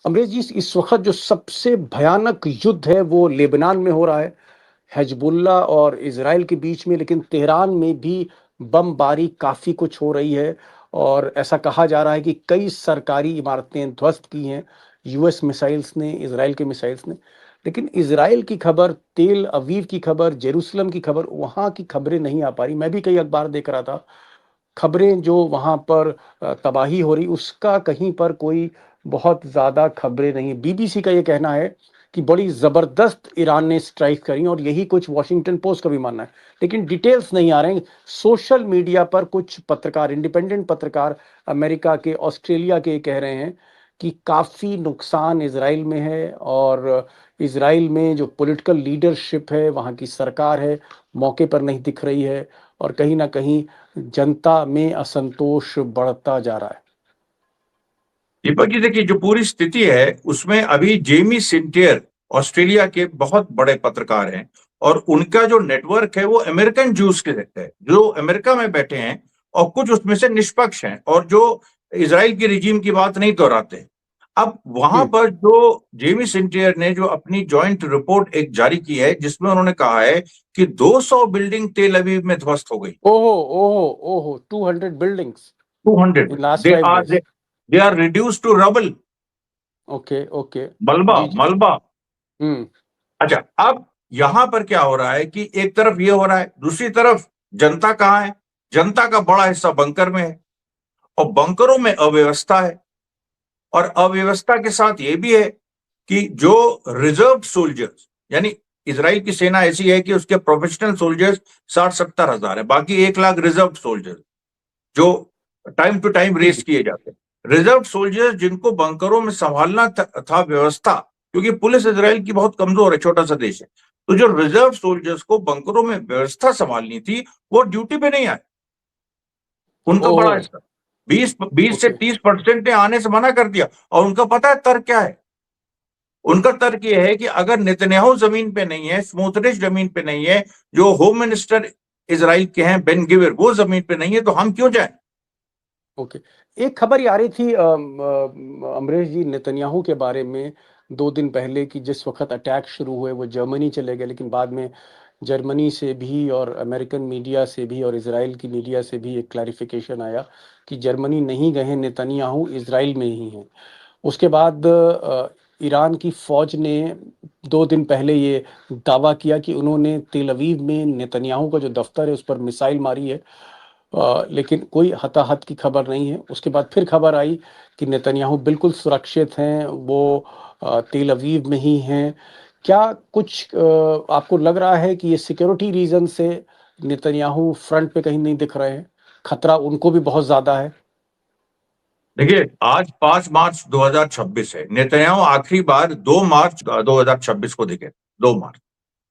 अमरीश जी, इस वक़्त जो सबसे भयानक युद्ध है वो लेबनान में हो रहा है, हिज़्बुल्लाह और इज़राइल के बीच में, लेकिन तेहरान में भी बमबारी काफ़ी कुछ हो रही है और ऐसा कहा जा रहा है कि कई सरकारी इमारतें ध्वस्त की हैं, यूएस मिसाइल्स ने, इज़राइल के मिसाइल्स ने। लेकिन इज़राइल की खबर, तेल अवीव की खबर, जेरूसलम की खबर, वहाँ की खबरें नहीं आ पा रही। मैं भी कई अखबार देख रहा था, खबरें जो वहाँ पर तबाही हो रही उसका कहीं पर कोई बहुत ज़्यादा खबरें नहीं। बीबीसी का ये कहना है कि बड़ी ज़बरदस्त ईरान ने स्ट्राइक करी और यही कुछ वॉशिंगटन पोस्ट का भी मानना है। लेकिन डिटेल्स नहीं आ रहे हैं। सोशल मीडिया पर कुछ पत्रकार, इंडिपेंडेंट पत्रकार अमेरिका के, ऑस्ट्रेलिया के कह रहे हैं कि काफ़ी नुकसान इज़राइल में है और इज़राइल में जो पॉलिटिकल लीडरशिप है, वहाँ की सरकार है, मौके पर नहीं दिख रही है और कहीं न कहीं जनता में असंतोष बढ़ता जा रहा है। दीपक जी, देखिए जो पूरी स्थिति है उसमें अभी जेमी सिंटियर ऑस्ट्रेलिया के बहुत बड़े पत्रकार हैं और उनका जो नेटवर्क है वो अमेरिकन जूस के है, जो अमेरिका में बैठे हैं और कुछ उसमें से निष्पक्ष हैं और जो इजराइल की रिजीम की बात नहीं दोहराते। अब वहां पर जो जेमी सिंटियर ने जो अपनी जॉइंट रिपोर्ट एक जारी की है जिसमें उन्होंने कहा है कि 200 बिल्डिंग तेल अवीव में ध्वस्त हो गई। ओहो, ओहो, ओहो, 200 buildings 200 in last they 5 are days. They are reduce to rubble, okay, okay. मलबा जी, जी। मलबा। हुँ। अच्छा, अब यहां पर क्या हो रहा है कि एक तरफ ये हो रहा है, दूसरी तरफ जनता कहां है? जनता का बड़ा हिस्सा बंकर में है और बंकरों में अव्यवस्था है और अव्यवस्था के साथ ये भी है कि जो रिजर्व सोल्जर्स, यानी इजराइल की सेना ऐसी है कि उसके प्रोफेशनल सोल्जर्स 60-70 हजार है, बाकी 1 लाख रिजर्व सोल्जर्स जो टाइम टू टाइम जी, रेस जी। किए जाते हैं। रिजर्व सोल्जर्स जिनको बंकरों में संभालना था व्यवस्था, क्योंकि पुलिस इजराइल की बहुत कमजोर है, छोटा सा देश है, तो जो रिजर्व सोल्जर्स को बंकरों में व्यवस्था संभालनी थी वो ड्यूटी पे नहीं आए। उनका बड़ा ओह! हिस्सा 20 से ओके। 30% ने आने से मना कर दिया और उनका पता है तर्क क्या है? उनका तर्क यह है कि अगर नेतन्याहू जमीन पे नहीं है, स्मोट्रिच जमीन पे नहीं है, जो होम मिनिस्टर इजराइल के हैं बेन गिविर वो जमीन पे नहीं है, तो हम क्यों जाएं? ओके। एक खबर ये आ रही थी अमरीश जी, नेतन्याहू के बारे में 2 दिन पहले कि जिस वक़्त अटैक शुरू हुए वो जर्मनी चले गए, लेकिन बाद में जर्मनी से भी और अमेरिकन मीडिया से भी और इज़राइल की मीडिया से भी एक क्लैरिफ़िकेशन आया कि जर्मनी नहीं गए हैं, नेतन्याहू इज़राइल में ही हैं। उसके बाद ईरान की फ़ौज ने 2 दिन पहले ये दावा किया कि उन्होंने तेल अवीव में नेतन्याहू का जो दफ़्तर है उस पर मिसाइल मारी है। लेकिन कोई हताहत की खबर नहीं है। उसके बाद फिर खबर आई कि नेतन्याहू बिल्कुल सुरक्षित हैं, वो तेल अवीव में ही हैं। क्या कुछ आपको लग रहा है कि ये सिक्योरिटी रीज़न से नेतन्याहू फ्रंट पे कहीं नहीं दिख रहे हैं? खतरा उनको भी बहुत ज़्यादा है? देखिए, आज 5 मार्च 2026 है। नेतन्याहू आखिरी बार 2 मार्च 2026 को दिखे, 2 मार्च,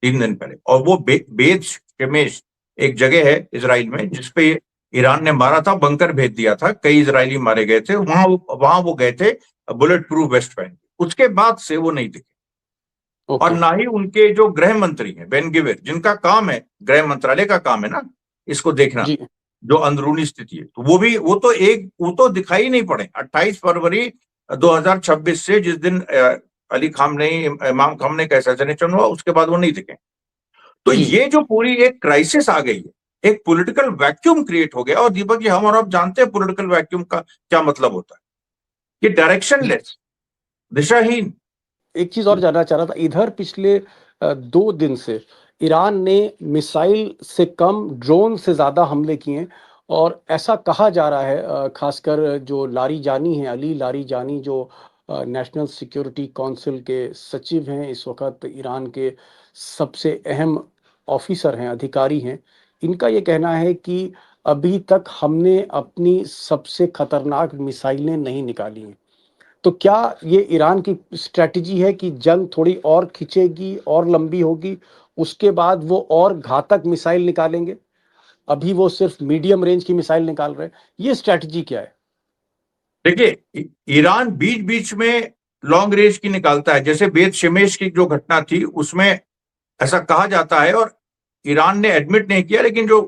3 दिन पहले। और वो बेत शेमेश एक जगह है इजराइल में जिसपे ईरान ने मारा था, बंकर भेज दिया था, कई इजरायली मारे गए थे, वहां वो गए थे बुलेट प्रूफ वेस्ट पहन के। उसके बाद से वो नहीं दिखे और ओके। ना ही उनके जो गृह मंत्री हैं बेन गिविर, जिनका काम है, गृह मंत्रालय का काम है ना इसको देखना, जी। जो अंदरूनी स्थिति है, तो वो तो दिखाई नहीं पड़े 28 फरवरी 2026 से, जिस दिन अली खामनेई, इमाम खामनेई का असैसिनेशन हुआ, उसके बाद वो नहीं दिखे। तो जी। ये जो पूरी एक क्राइसिस आ गई है, एक पॉलिटिकल वैक्यूम क्रिएट हो गया। और दीपक जी, हम और आप जानते हैं पॉलिटिकल वैक्यूम का क्या मतलब होता है, कि जी। डायरेक्शनलेस, दिशाहीन। एक चीज़ और जानना चाह रहा था, इधर पिछले 2 दिन से ईरान ने मिसाइल से कम ड्रोन से ज़्यादा हमले किए हैं और ऐसा कहा जा रहा है, ख़ासकर जो लारीजानी हैं, अली लारीजानी जो नेशनल सिक्योरिटी काउंसिल के सचिव हैं, इस वक़्त ईरान के सबसे अहम ऑफ़िसर हैं, अधिकारी हैं। इनका ये कहना है कि अभी तक हमने अपनी सबसे खतरनाक मिसाइलें नहीं निकाली हैं। तो क्या ये ईरान की स्ट्रैटेजी है कि जंग थोड़ी और खिंचेगी और लंबी होगी, उसके बाद वो और घातक मिसाइल निकालेंगे? अभी वो सिर्फ़ मीडियम रेंज की मिसाइल निकाल रहे हैं। ये स्ट्रैटेजी क्या है? देखिए, ईरान बीच बीच में लॉन्ग रेंज की निकालता है, जैसे बेत शेमेश की जो घटना थी उसमें ऐसा कहा जाता है, और ईरान ने एडमिट नहीं किया, लेकिन जो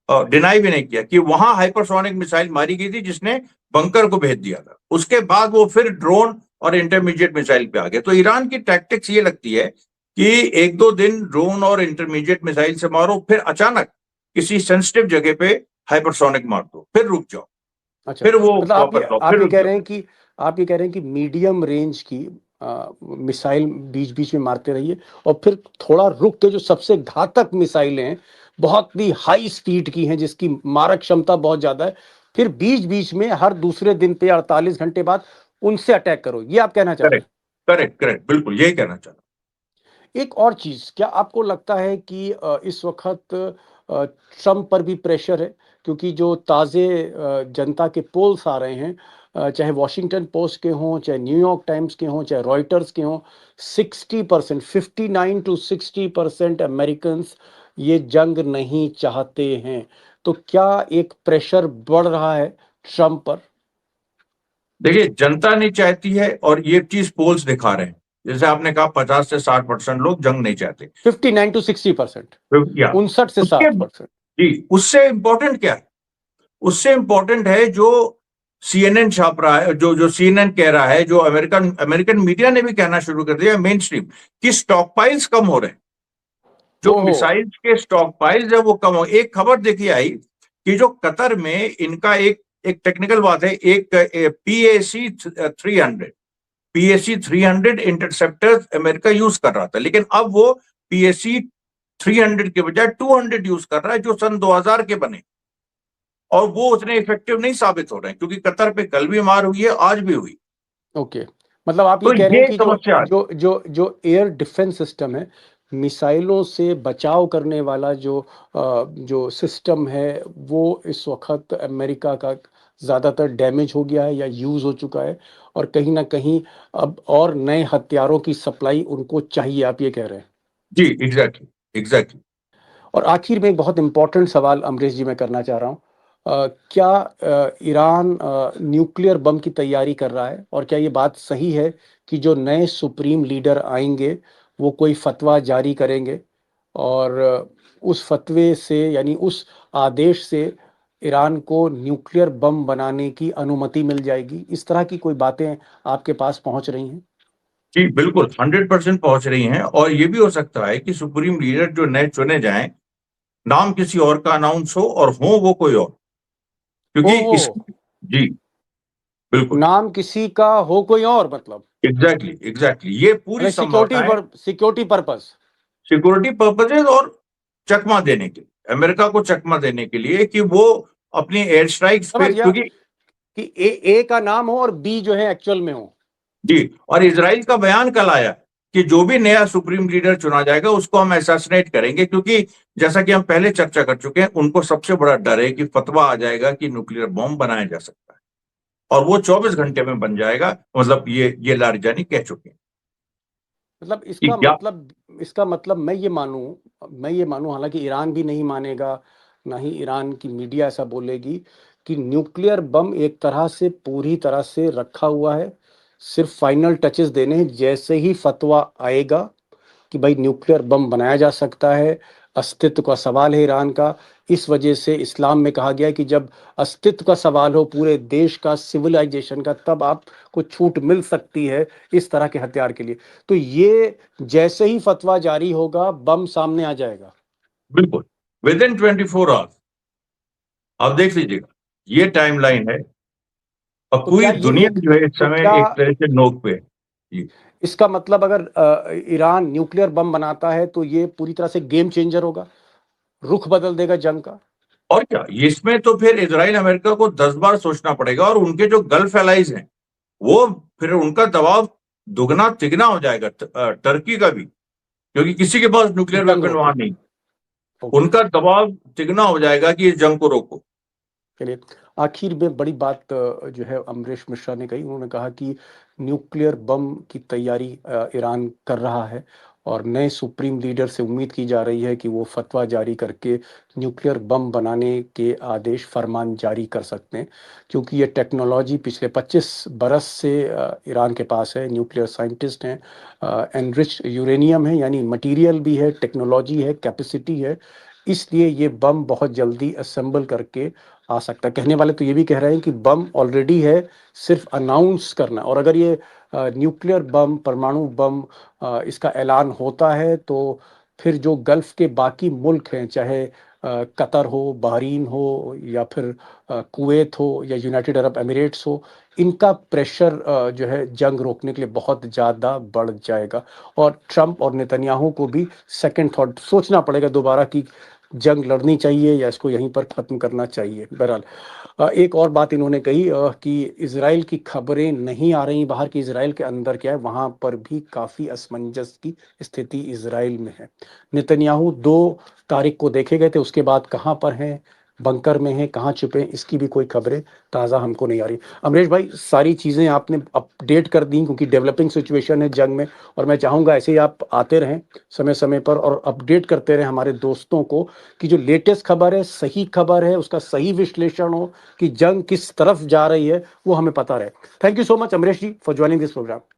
डिनाई भी नहीं किया, कि वहां हाइपरसोनिक मिसाइल मारी गई थी जिसने बंकर को भेज दिया था। उसके बाद वो फिर ड्रोन और इंटरमीडिएट मिसाइल पे आ गए। तो ईरान की टैक्टिक्स ये लगती है कि एक दो दिन ड्रोन और इंटरमीडिएट मिसाइल से मारो, फिर अचानक किसी सेंसिटिव जगह पे हाइपरसोनिक मार दो, फिर रुक जाओ, अच्छा, फिर वो मतलब वापस जाओ, आप फिर ये रुक कह जाओ। रहे हैं कि आप ये कह रहे हैं कि मीडियम रेंज की मिसाइल बीच बीच में मारते रहिए, और फिर थोड़ा रुक के जो सबसे घातक मिसाइलें हैं, बहुत ही हाई स्पीड की हैं, जिसकी मारक क्षमता बहुत ज्यादा है, फिर बीच बीच में हर दूसरे दिन पे 48 घंटे बाद उनसे अटैक करो, ये आप कहना चाह रहे करेक्ट, हैं? करेक्ट, करेक्ट, बिल्कुल यही कहना चाह रहा एक और चीज, क्या आपको लगता है कि इस वक्त ट्रम्प पर भी प्रेशर है? क्योंकि जो ताजे जनता के पोल्स आ रहे हैं, चाहे वॉशिंगटन पोस्ट के हों, चाहे न्यूयॉर्क टाइम्स के हों, चाहे रॉयटर्स के हों, 60%, 59 to 60% अमेरिकन ये जंग नहीं चाहते हैं। तो क्या एक प्रेशर बढ़ रहा है ट्रम्प पर? देखिए, जनता नहीं चाहती है और ये चीज पोल्स दिखा रहे हैं। जैसे आपने कहा 50 से 60% लोग जंग नहीं चाहते। 59 to 60%, तो या 59 से उसके 60%। जी, उससे इंपॉर्टेंट क्या है? उससे इंपॉर्टेंट है जो सीएनएन छाप रहा है, जो जो सीएनएन कह रहा है, जो अमेरिकन अमेरिकन मीडिया ने भी कहना शुरू कर दिया, मेन स्ट्रीम, कि स्टॉक पाइल्स कम हो रहे हैं। जो ओहो। मिसाइल्स के स्टॉक पाइल्स है वो कम हो। एक खबर देखी आई कि जो कतर में इनका एक एक टेक्निकल बात है, एक पीएसी 300 इंटरसेप्टर अमेरिका यूज कर रहा था, लेकिन अब वो पीएसी 300 के बजाय 200 यूज कर रहा है, जो सन 2000 के बने, और वो उतने इफेक्टिव नहीं साबित हो रहे हैं, क्योंकि कतर पे कल भी मार हुई है, आज भी हुई। ओके, मतलब आप ये तो कह रहे हैं ये कि जो समस्या है। जो जो जो एयर डिफेंस सिस्टम है, मिसाइलों से बचाव करने वाला जो सिस्टम है, वो इस वक्त अमेरिका का ज़्यादातर डैमेज हो गया है या यूज़ हो चुका है, और कहीं ना कहीं अब और नए हथियारों की सप्लाई उनको चाहिए, आप ये कह रहे हैं? जी, एग्जैक्टली, एग्जैक्टली। और आखिर में एक बहुत इंपॉर्टेंट सवाल अमरीश जी मैं करना चाह रहा हूँ, क्या ईरान न्यूक्लियर बम की तैयारी कर रहा है, और क्या ये बात सही है कि जो नए सुप्रीम लीडर आएंगे वो कोई फतवा जारी करेंगे, और उस फतवे से यानी उस आदेश से ईरान को न्यूक्लियर बम बनाने की अनुमति मिल जाएगी? इस तरह की कोई बातें आपके पास पहुंच रही हैं? जी, बिल्कुल 100% पहुंच रही हैं, और ये भी हो सकता है कि सुप्रीम लीडर जो नए चुने जाएं, नाम किसी और का अनाउंस हो और हो वो कोई और, क्योंकि ओहो, इस जी, बिल्कुल, नाम किसी का हो कोई और, मतलब एग्जैक्टली, एग्जैक्टली, ये पूरी अरे संभावना है। Security purpose. सिक्योरिटी पर्पजेज और चकमा देने के लिए, अमेरिका को चकमा देने के लिए कि वो अपनी एयर स्ट्राइक्स पे, समझ गया क्योंकि कि ए का नाम हो और बी जो है एक्चुअल में हो। जी, और इजराइल का बयान कल आया कि जो भी नया सुप्रीम लीडर चुना जाएगा उसको हम असैसिनेट करेंगे, क्योंकि जैसा कि हम पहले चर्चा कर चुके हैं, उनको सबसे बड़ा डर है कि फतवा आ जाएगा कि न्यूक्लियर बॉम्ब बनाया जा सकता है, और वो 24 घंटे में बन जाएगा। मतलब ये लारजानी कह चुके हैं मतलब कि क्या। इसका मतलब मैं ये मानूं, हालांकि ईरान भी नहीं मानेगा, ना ही ईरान की मीडिया ऐसा बोलेगी, कि न्यूक्लियर बम एक तरह से पूरी तरह से रखा हुआ है, सिर्फ फाइनल टचेस देने हैं, जैसे ही फतवा आएगा कि भाई न्यूक्लियर बम बनाया जा सकता है, अस्तित्व का सवाल है ईरान का। इस वजह से इस्लाम में कहा गया है कि जब अस्तित्व का सवाल हो पूरे देश का, सिविलाइजेशन का, तब आपको छूट मिल सकती है इस तरह के हथियार के लिए। तो ये जैसे ही फतवा जारी होगा, बम सामने आ जाएगा। बिल्कुल, विद इन 24 आवर्स, आप देख लीजिएगा, ये टाइमलाइन है, और तो पूरी क्या ये दुनिया न्यूक जो है इस तो समय क्या एक तरह से नोक पे है। जी, इसका मतलब, अगर ईरान न्यूक्लियर बम बनाता है तो ये पूरी तरह से गेम चेंजर होगा, रुख बदल देगा जंग का? और क्या, इसमें तो फिर इजराइल अमेरिका को 10 बार सोचना पड़ेगा, और उनके जो गल्फ एलाइज हैं वो, फिर उनका दबाव दुगना तिगना हो जाएगा, टर्की का भी, क्योंकि किसी के पास न्यूक्लियर जंग वेपन रोके। वहां नहीं। ओके। उनका दबाव तिगना हो जाएगा कि इस जंग को रोको। चलिए, आखिर में बड़ी बात जो है अमरीश मिश्रा ने कही, उन्होंने कहा कि न्यूक्लियर बम की तैयारी ईरान कर रहा है, और नए सुप्रीम लीडर से उम्मीद की जा रही है कि वो फतवा जारी करके न्यूक्लियर बम बनाने के आदेश फरमान जारी कर सकते हैं, क्योंकि ये टेक्नोलॉजी पिछले 25 बरस से ईरान के पास है। न्यूक्लियर साइंटिस्ट हैं, एनरिच यूरेनियम है, यानी मटेरियल भी है, टेक्नोलॉजी है, कैपेसिटी है, इसलिए ये बम बहुत जल्दी असेंबल करके आ सकता है। कहने वाले तो ये भी कह रहे हैं कि बम ऑलरेडी है, सिर्फ अनाउंस करना। और अगर ये न्यूक्लियर बम, परमाणु बम इसका ऐलान होता है तो फिर जो गल्फ के बाकी मुल्क हैं, चाहे कतर हो, बहरीन हो या फिर कुवैत हो या यूनाइटेड अरब एमिरेट्स हो, इनका प्रेशर जो है जंग रोकने के लिए बहुत ज़्यादा बढ़ जाएगा। और ट्रंप और नेतन्याहू को भी सेकंड थॉट सोचना पड़ेगा दोबारा कि जंग लड़नी चाहिए या इसको यहीं पर खत्म करना चाहिए। बहरहाल एक और बात इन्होंने कही कि इजराइल की खबरें नहीं आ रही बाहर की, इजराइल के अंदर क्या है, वहां पर भी काफी असमंजस की स्थिति इजराइल में है। नेतन्याहू 2 तारीख को देखे गए थे, उसके बाद कहाँ पर हैं, बंकर में हैं, कहाँ छुपे हैं, इसकी भी कोई खबरें ताज़ा हमको नहीं आ रही। अमरीश भाई, सारी चीज़ें आपने अपडेट कर दी, क्योंकि डेवलपिंग सिचुएशन है जंग में, और मैं चाहूँगा ऐसे ही आप आते रहें समय समय पर और अपडेट करते रहें हमारे दोस्तों को कि जो लेटेस्ट खबर है, सही खबर है, उसका सही विश्लेषण हो कि जंग किस तरफ जा रही है, वो हमें पता रहे। Thank you so much Amrish ji for joining this programme.